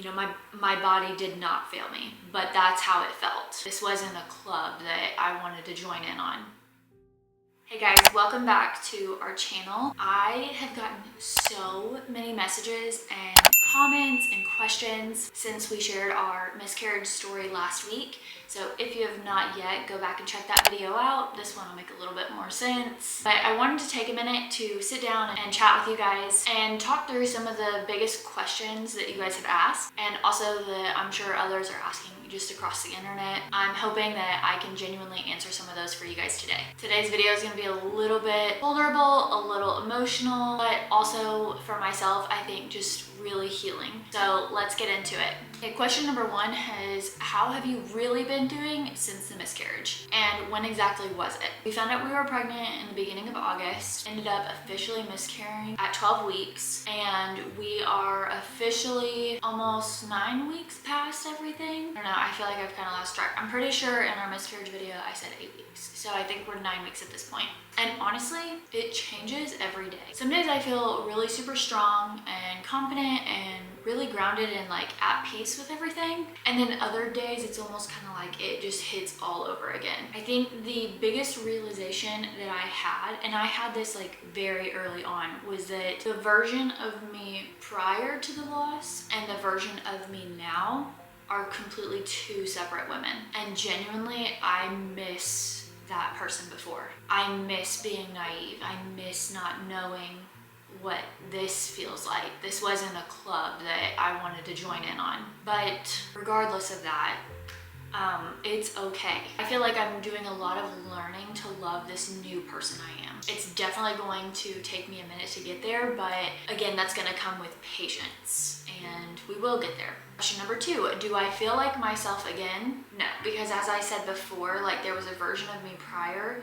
You know, my body did not fail me, but that's how it felt. This wasn't a club that I wanted to join in on. Hey guys, welcome back to our channel. I have gotten so many messages and comments and questions since we shared our miscarriage story last week. So if you have not yet, go back and check that video out. This one will make a little bit more sense. But I wanted to take a minute to sit down and chat with you guys and talk through some of the biggest questions that you guys have asked, and also that I'm sure others are asking just across the internet. I'm hoping that I can genuinely answer some of those for you guys today. Today's video is going to be a little bit vulnerable, a little emotional, but also for myself, I think just really healing. So let's get into it. Okay, question number one is, how have you really been doing since the miscarriage? And when exactly was it? We found out we were pregnant in the beginning of August, ended up officially miscarrying at 12 weeks, and we are officially almost 9 weeks past everything. I don't know, I feel like I've kind of lost track. I'm pretty sure in our miscarriage video I said 8 weeks, so I think we're 9 weeks at this point. And honestly, it changes every day. Some days I feel really super strong and confident and really grounded and like at peace with everything. And then other days it's almost kind of like it just hits all over again. I think the biggest realization that I had, and I had this like very early on, was that the version of me prior to the loss and the version of me now are completely two separate women. And genuinely, I miss that person before. I miss being naive. I miss not knowing what this feels like. This wasn't a club that I wanted to join in on. But regardless of that, it's okay. I feel like I'm doing a lot of learning to love this new person I am. It's definitely going to take me a minute to get there, but again, that's gonna come with patience, and we will get there. Question number two, do I feel like myself again? No, because as I said before, like there was a version of me prior.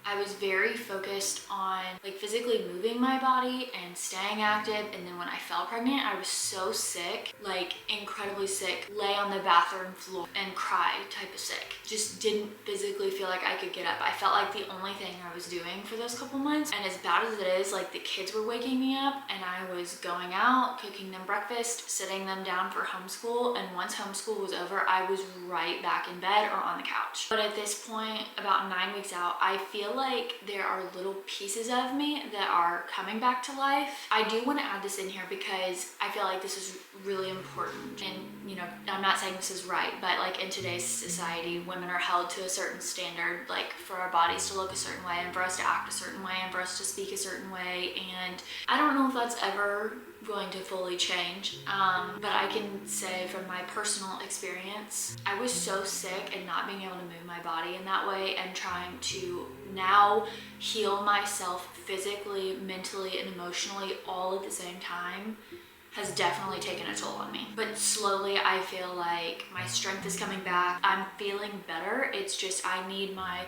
I was very focused on like physically moving my body and staying active, and then when I fell pregnant, I was so sick, like incredibly sick, lay on the bathroom floor and cry type of sick. Just didn't physically feel like I could get up. I felt like the only thing I was doing for those couple months, and as bad as it is, like the kids were waking me up and I was going out, cooking them breakfast, sitting them down for homeschool, and once homeschool was over, I was right back in bed or on the couch. But at this point, about 9 weeks out, I feel like there are little pieces of me that are coming back to life. I do want to add this in here because I feel like this is really important. And you know, I'm not saying this is right, but like in today's society, women are held to a certain standard, like for our bodies to look a certain way and for us to act a certain way and for us to speak a certain way. And I don't know if that's ever going to fully change, but I can say from my personal experience, I was so sick and not being able to move my body in that way, and trying to now heal myself physically, mentally, and emotionally all at the same time has definitely taken a toll on me. But slowly I feel like my strength is coming back. I'm feeling better. It's just I need my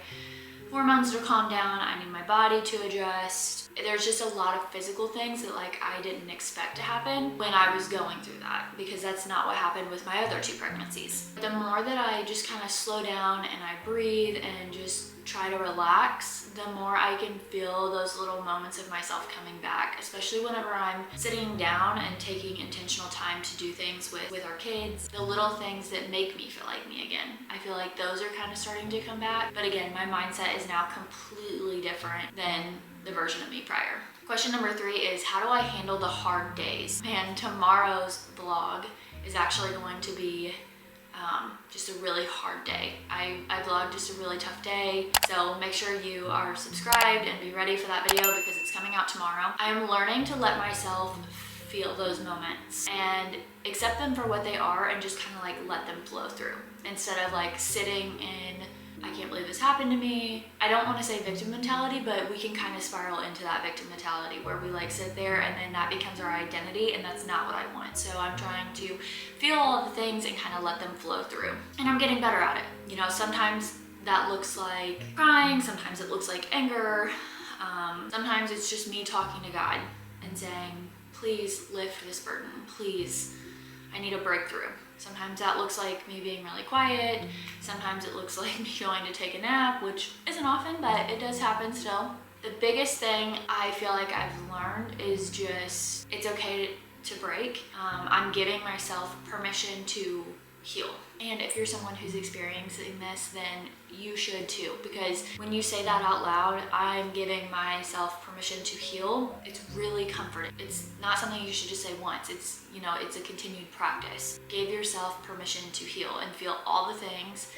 hormones to calm down. I need my body to adjust. There's just a lot of physical things that like I didn't expect to happen when I was going through that, because that's not what happened with my other 2 pregnancies. The more that I just kind of slow down and I breathe and just try to relax, the more I can feel those little moments of myself coming back, especially whenever I'm sitting down and taking intentional time to do things with our kids. The little things that make me feel like me again. I feel like those are kind of starting to come back. But again, my mindset is now completely different than the version of me prior. Question number 3 is, how do I handle the hard days? Man, tomorrow's vlog is actually going to be just a really hard day. I vlogged just a really tough day, so make sure you are subscribed and be ready for that video because it's coming out tomorrow. I'm learning to let myself feel those moments and accept them for what they are and just kind of like let them flow through, instead of like sitting in, I can't believe this happened to me. I don't want to say victim mentality, but we can kind of spiral into that victim mentality where we like sit there and then that becomes our identity, and that's not what I want. So I'm trying to feel all the things and kind of let them flow through. And I'm getting better at it. You know, sometimes that looks like crying, sometimes it looks like anger. Sometimes it's just me talking to God and saying, please lift this burden, please, I need a breakthrough. Sometimes that looks like me being really quiet. Sometimes it looks like me going to take a nap, which isn't often, but it does happen still. The biggest thing I feel like I've learned is just, it's okay to break. I'm giving myself permission to heal. And if you're someone who's experiencing this, then you should too, because when you say that out loud, I'm giving myself permission to heal, it's really comforting. It's not something you should just say once. It's, you know, it's a continued practice. Give yourself permission to heal and feel all the things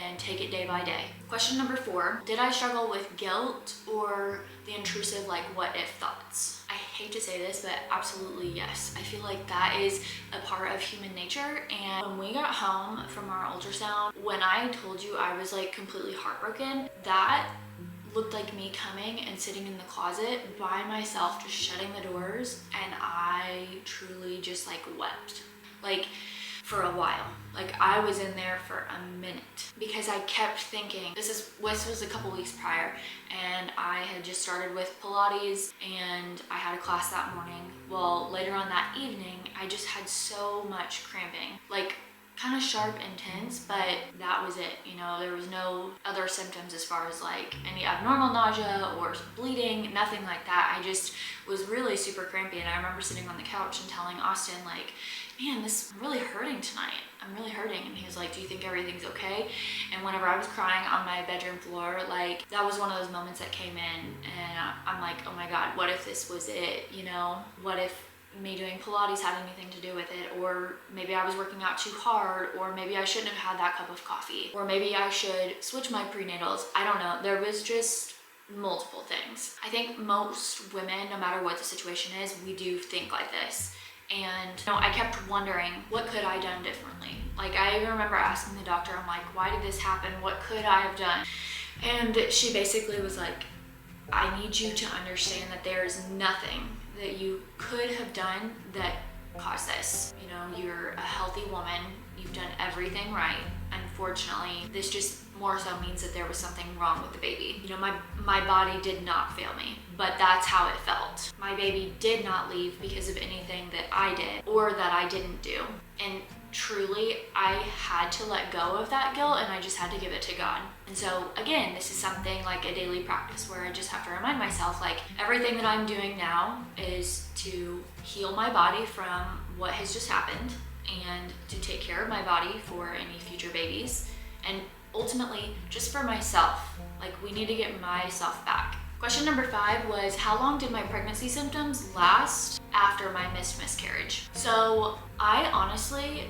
and take it day by day. Question number 4, did I struggle with guilt or the intrusive like what if thoughts? I hate to say this, but absolutely yes. I feel like that is a part of human nature. And when we got home from our ultrasound, when I told you I was like completely heartbroken, that looked like me coming and sitting in the closet by myself, just shutting the doors, and I truly just like wept. Like for a while. Like I was in there for a minute because I kept thinking, this was a couple weeks prior, and I had just started with Pilates and I had a class that morning. Well, later on that evening, I just had so much cramping, like kind of sharp, intense, but that was it. You know, there was no other symptoms as far as like any abnormal nausea or bleeding, nothing like that. I just was really super crampy, and I remember sitting on the couch and telling Austin like, man, I'm really hurting tonight. I'm really hurting. And he was like, do you think everything's okay? And whenever I was crying on my bedroom floor, like that was one of those moments that came in, and I'm like, oh my God, what if this was it? You know, what if me doing Pilates had anything to do with it? Or maybe I was working out too hard, or maybe I shouldn't have had that cup of coffee, or maybe I should switch my prenatals. I don't know. There was just multiple things. I think most women, no matter what the situation is, we do think like this. And you know, I kept wondering, what could I have done differently? Like I even remember asking the doctor, I'm like, why did this happen? What could I have done? And she basically was like, I need you to understand that there is nothing that you could have done that caused this. You know, you're a healthy woman. You've done everything right. Unfortunately, this just more so means that there was something wrong with the baby. You know, my body did not fail me, but that's how it felt. My baby did not leave because of anything that I did or that I didn't do. And truly, I had to let go of that guilt, and I just had to give it to God. And so again, this is something like a daily practice where I just have to remind myself, like everything that I'm doing now is to heal my body from what has just happened and to take care of my body for any future babies, and ultimately just for myself. Like we need to get myself back. Question number 5 was, how long did my pregnancy symptoms last after my miscarriage? So I honestly,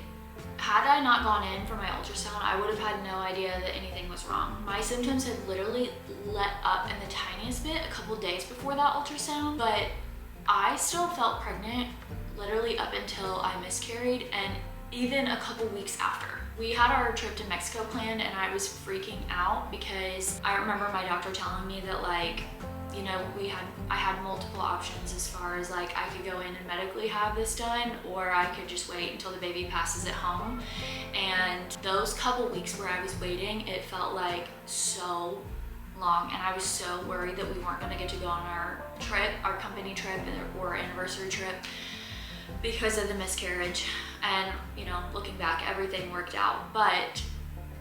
had I not gone in for my ultrasound, I would have had no idea that anything was wrong. My symptoms had literally let up in the tiniest bit a couple days before that ultrasound, but I still felt pregnant literally up until I miscarried, and even a couple weeks after. We had our trip to Mexico planned, and I was freaking out because I remember my doctor telling me that, like, you know, I had multiple options as far as like I could go in and medically have this done, or I could just wait until the baby passes at home. And those couple weeks where I was waiting, it felt like so long, and I was so worried that we weren't going to get to go on our trip, our company trip or anniversary trip, because of the miscarriage. And you know, looking back, everything worked out, but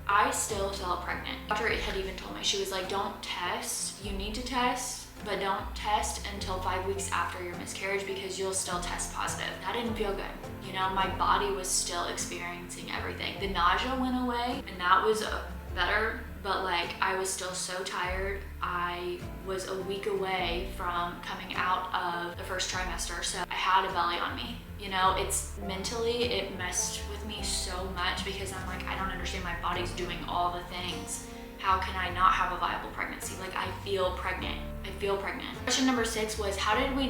I still felt pregnant. The doctor had even told me, she was like, don't test, you need to test, but don't test until 5 weeks after your miscarriage because you'll still test positive. That didn't feel good. You know, my body was still experiencing everything. The nausea went away, and that was better, but like I was still so tired. I was a week away from coming out of the first trimester, so I had a belly on me. You know, it's mentally, it messed with me so much because I'm like, I don't understand, my body's doing all the things. How can I not have a viable pregnancy? Like, I feel pregnant. I feel pregnant. Question number 6 was, how did we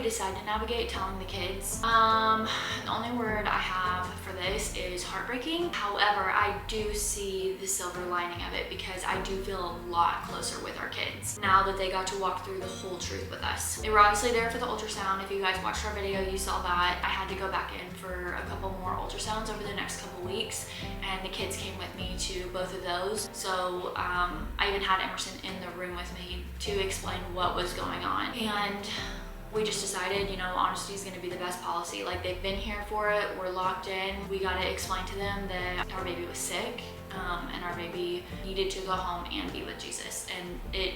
decide to navigate telling the kids? The only word I have for this is heartbreaking. However, I do see the silver lining of it because I do feel a lot closer with our kids now that they got to walk through the whole truth with us. They were obviously there for the ultrasound. If you guys watched our video, you saw that. I had to go back in for a couple more ultrasounds over the next couple weeks, and the kids came with me to both of those. So I even had Emerson in the room with me to explain what was going on. And we just decided, you know, honesty is going to be the best policy. Like, they've been here for it. We're locked in. We got to explain to them that our baby was sick, and our baby needed to go home and be with Jesus. And it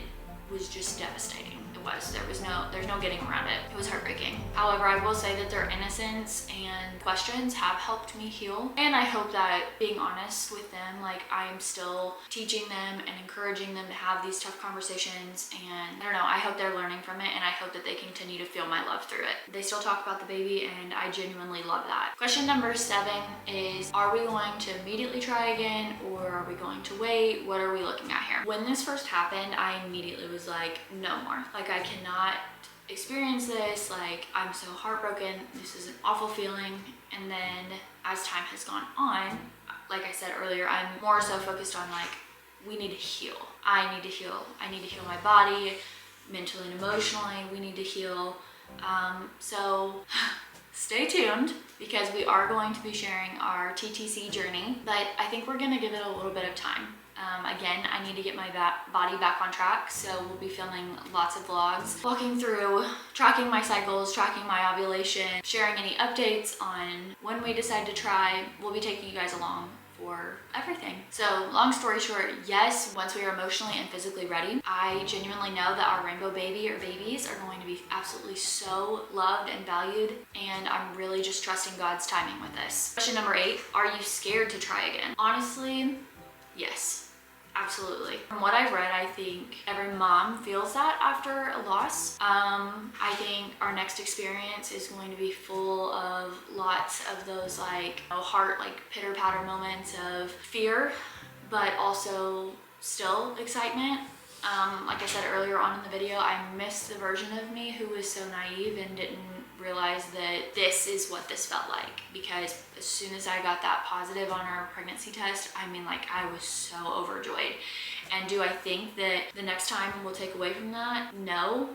was just devastating. It was. There's no getting around it. It was heartbreaking. However, I will say that their innocence and questions have helped me heal. And I hope that being honest with them, like I am still teaching them and encouraging them to have these tough conversations. And I don't know, I hope they're learning from it, and I hope that they continue to feel my love through it. They still talk about the baby, and I genuinely love that. Question number 7 is, are we going to immediately try again, or are we going to wait? What are we looking at here? When this first happened, I immediately was like, no more. Like, I cannot experience this. Like, I'm so heartbroken. This is an awful feeling. And then as time has gone on, like I said earlier, I'm more so focused on like, we need to heal. I need to heal. I need to heal my body, mentally and emotionally. We need to heal. So stay tuned, because we are going to be sharing our TTC journey, but I think we're gonna give it a little bit of time. Again, I need to get my body back on track, so we'll be filming lots of vlogs, walking through, tracking my cycles, tracking my ovulation, sharing any updates on when we decide to try. We'll be taking you guys along for everything. So long story short, yes, once we are emotionally and physically ready, I genuinely know that our rainbow baby or babies are going to be absolutely so loved and valued, and I'm really just trusting God's timing with this. Question number 8, are you scared to try again? Honestly, yes. Absolutely. From what I've read, I think every mom feels that after a loss. I think our next experience is going to be full of lots of those like heart like pitter patter moments of fear, but also still excitement. Like I said earlier on in the video, I miss the version of me who was so naive and didn't realize that this is what this felt like, because as soon as I got that positive on our pregnancy test, I mean, like, I was so overjoyed. And do I think that the next time will take away from that? No,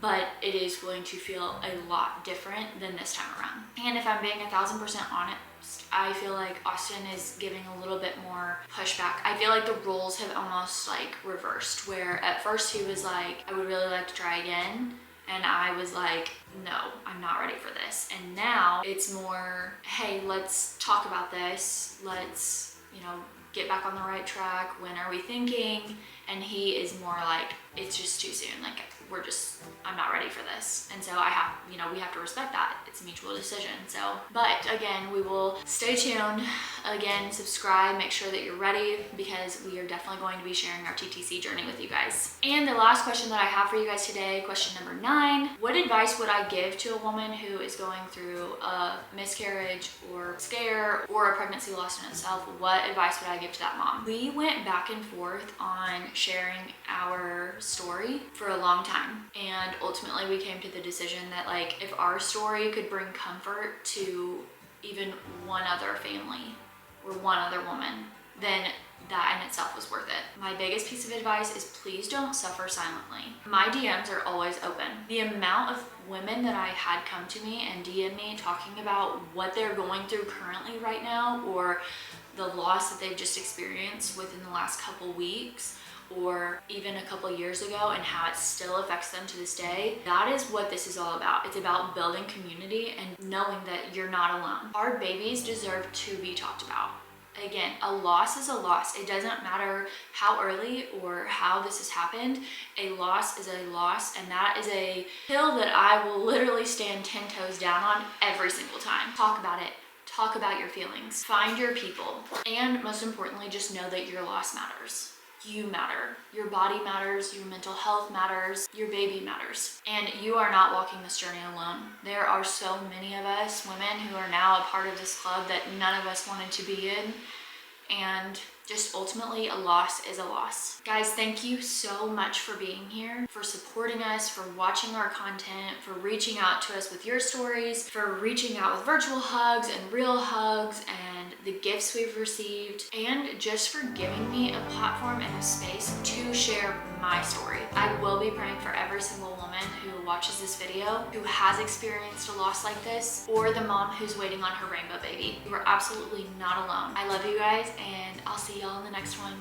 but it is going to feel a lot different than this time around. And if I'm being 1000% honest, I feel like Austin is giving a little bit more pushback. I feel like the roles have almost like reversed, where at first he was like, I would really like to try again. And I was like, no, I'm not ready for this. And now it's more, hey, let's talk about this. Let's, get back on the right track. When are we thinking? And he is more like, it's just too soon. Like, I'm not ready for this. And so we have to respect that. It's a mutual decision. So, but again, we will stay tuned. Again, subscribe, make sure that you're ready, because we are definitely going to be sharing our TTC journey with you guys. And the last question that I have for you guys today, question number 9, what advice would I give to a woman who is going through a miscarriage or scare or a pregnancy loss in itself? What advice would I give to that mom? We went back and forth on sharing our story for a long time. And ultimately we came to the decision that like, if our story could bring comfort to even one other family or one other woman, then that in itself was worth it. My biggest piece of advice is please don't suffer silently. My DMs are always open. The amount of women that I had come to me and DM me talking about what they're going through currently right now, or the loss that they've just experienced within the last couple weeks, or even a couple years ago, and how it still affects them to this day. That is what this is all about. It's about building community and knowing that you're not alone. Our babies deserve to be talked about. Again, a loss is a loss. It doesn't matter how early or how this has happened. A loss is a loss, and that is a hill that I will literally stand 10 toes down on every single time. Talk about it. Talk about your feelings. Find your people. And most importantly, just know that your loss matters. You matter. Your body matters. Your mental health matters. Your baby matters. And you are not walking this journey alone. There are so many of us women who are now a part of this club that none of us wanted to be in. And just ultimately, a loss is a loss. Guys, thank you so much for being here, for supporting us, for watching our content, for reaching out to us with your stories, for reaching out with virtual hugs and real hugs and the gifts we've received, and just for giving me a platform and a space to share my story. I will be praying for every single woman who watches this video who has experienced a loss like this, or the mom who's waiting on her rainbow baby. You are absolutely not alone. I love you guys, and I'll see y'all in the next one.